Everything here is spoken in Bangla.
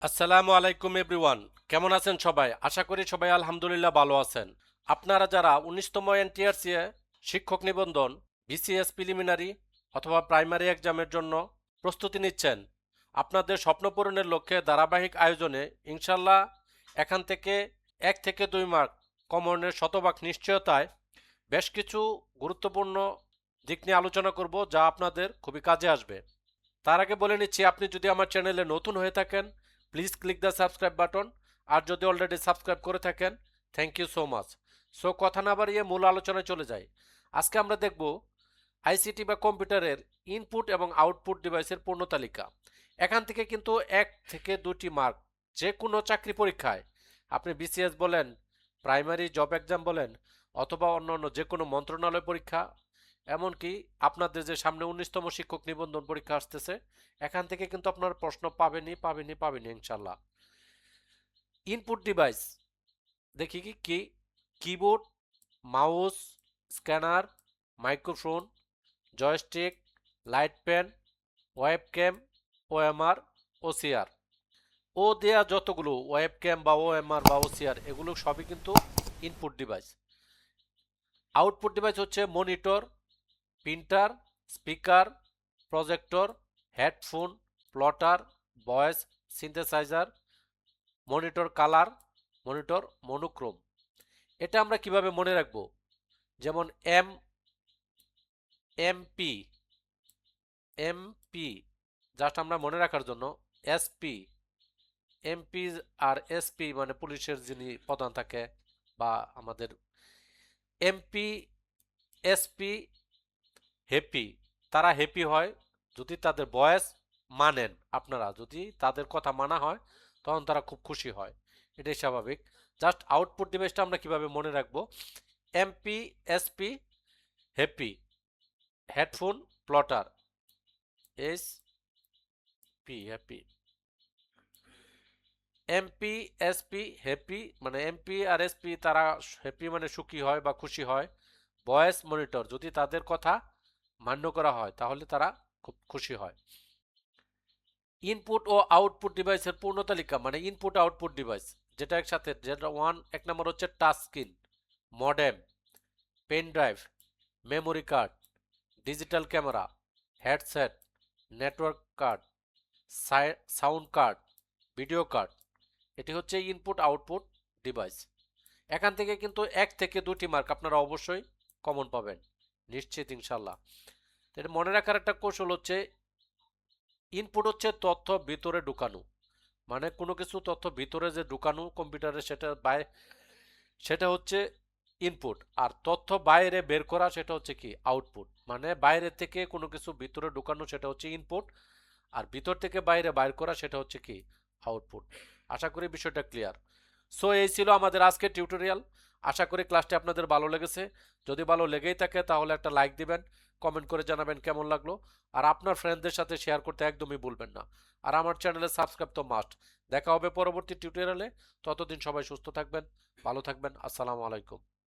আসসালামু আলাইকুম এভরিওয়ান। কেমন আছেন সবাই? আশা করি সবাই আলহামদুলিল্লাহ ভালো আছেন। আপনারা যারা 19তম এনটিআরসি শিক্ষক নিবন্ধন বিসিএস প্রিলিমিনারি অথবা প্রাইমারি এক্সামের জন্য প্রস্তুতি নিচ্ছেন, আপনাদের স্বপ্ন পূরণের লক্ষ্যে ধারাবাহিক আয়োজনে ইনশাল্লাহ এখান থেকে 1 থেকে 2 মার্ক কমনের শতভাগ নিশ্চয়তায় বেশ কিছু গুরুত্বপূর্ণ দিক নিয়ে আলোচনা করব, যা আপনাদের খুবই কাজে আসবে। তার আগে বলে নিচ্ছি, আপনি যদি আমার চ্যানেলে নতুন হয়ে থাকেন please click the subscribe button, আর যদি অলরেডি সাবস্ক্রাইব করে থাকেন thank you so much. So কথা না বাড়িয়ে মূল আলোচনায় চলে যাই। আজকে আমরা দেখব আইসিটি বা কম্পিউটারের ইনপুট এবং আউটপুট ডিভাইসের পূর্ণ তালিকা। এখান থেকে কিন্তু 1 থেকে 2টি মার্ক যে কোনো চাকরি পরীক্ষায়, আপনি বিসিএস বলেন, প্রাইমারি জব এক্সাম বলেন, অথবা অন্য যে কোনো মন্ত্রণালয় পরীক্ষা, এমনকি আপনাদের যে সামনে 19তম শিক্ষক নিবন্ধন পরীক্ষা আসতেছে, এখান থেকে কিন্তু আপনার প্রশ্ন পাবেনই ইনশাল্লাহ। ইনপুট ডিভাইস দেখি কি কি keyboard, mouse, scanner, microphone, joystick, light pen, webcam, OMR, OCR. ও দেয়া যতগুলো ওয়েবক্যাম বা ওএমআর বা ওসিআর, এগুলো সবই কিন্তু ইনপুট ডিভাইস। আউটপুট ডিভাইস হচ্ছে monitor, printer, speaker, projector, headphone, plotter, voice synthesiser, monitor colour, monitor monochrome. এটা আমরা কিভাবে মনে রাখব? যেমন এমপি এমপি জাস্ট আমরা মনে রাখার জন্য এসপি, এমপি আর এসপি মানে পুলিশের যিনি প্রধান থাকে, বা আমাদের এমপি এসপি হ্যাপি, তারা হ্যাপি হয় যদি তাদের ভয়েস মানেন। আপনারা যদি তাদের কথা মানা হয় তখন তারা খুব খুশি হয়, এটাই স্বাভাবিক। জাস্ট আউটপুট ডিভাইসটা আমরা কিভাবে মনে রাখবো? MP SP happy, headphone plotter, S P happy, MP SP happy মানে এমপি আর এসপি তারা হ্যাপি মানে সুখী হয় বা খুশি হয়। ভয়েস মনিটর যদি তাদের কথা মান্য করা হয় তাহলে তারা খুব খুশি হয়। ইনপুট ও আউটপুট ডিভাইসের পূর্ণ তালিকা মানে ইনপুট আউটপুট ডিভাইস, যেটা একসাথে, যেটা এক নম্বর হচ্ছে touch screen, modem, pen drive, memory card, digital camera, headset, network card, sound card, video card. এটি হচ্ছে ইনপুট আউটপুট ডিভাইস। এখান থেকে কিন্তু 1 থেকে 2টি মার্ক আপনারা অবশ্যই কমন পাবেন, নিশ্চিত ইনশাল্লাহ। এটা মনে রাখার একটা কৌশল হচ্ছে, ইনপুট হচ্ছে তথ্য ভিতরে ঢুকানো, মানে কোনো কিছু তথ্য ভিতরে যে ঢুকানো কম্পিউটারে, সেটা হচ্ছে ইনপুট। আর তথ্য বাইরে বের করা সেটা হচ্ছে কি আউটপুট। মানে বাইরে থেকে কোনো কিছু ভিতরে ঢুকানো সেটা হচ্ছে ইনপুট, আর ভিতর থেকে বাইরে বাইর করা সেটা হচ্ছে কি আউটপুট। আশা করি বিষয়টা ক্লিয়ার। সো এই ছিল আমাদের আজকের টিউটোরিয়াল। আশা করি ক্লাসটি আপনাদের ভালো লেগেছে। যদি ভালো লেগেই থাকে তাহলে একটা লাইক দিবেন, কমেন্ট করে জানাবেন কেমন লাগলো, আর আপনার ফ্রেন্ডদের সাথে শেয়ার করতে একদমই ভুলবেন না। আর আমার চ্যানেলে সাবস্ক্রাইব তো মাস্ট। দেখা হবে পরবর্তী টিউটোরিয়ালে। ততদিন সবাই সুস্থ থাকবেন, ভালো থাকবেন। আসসালামু আলাইকুম।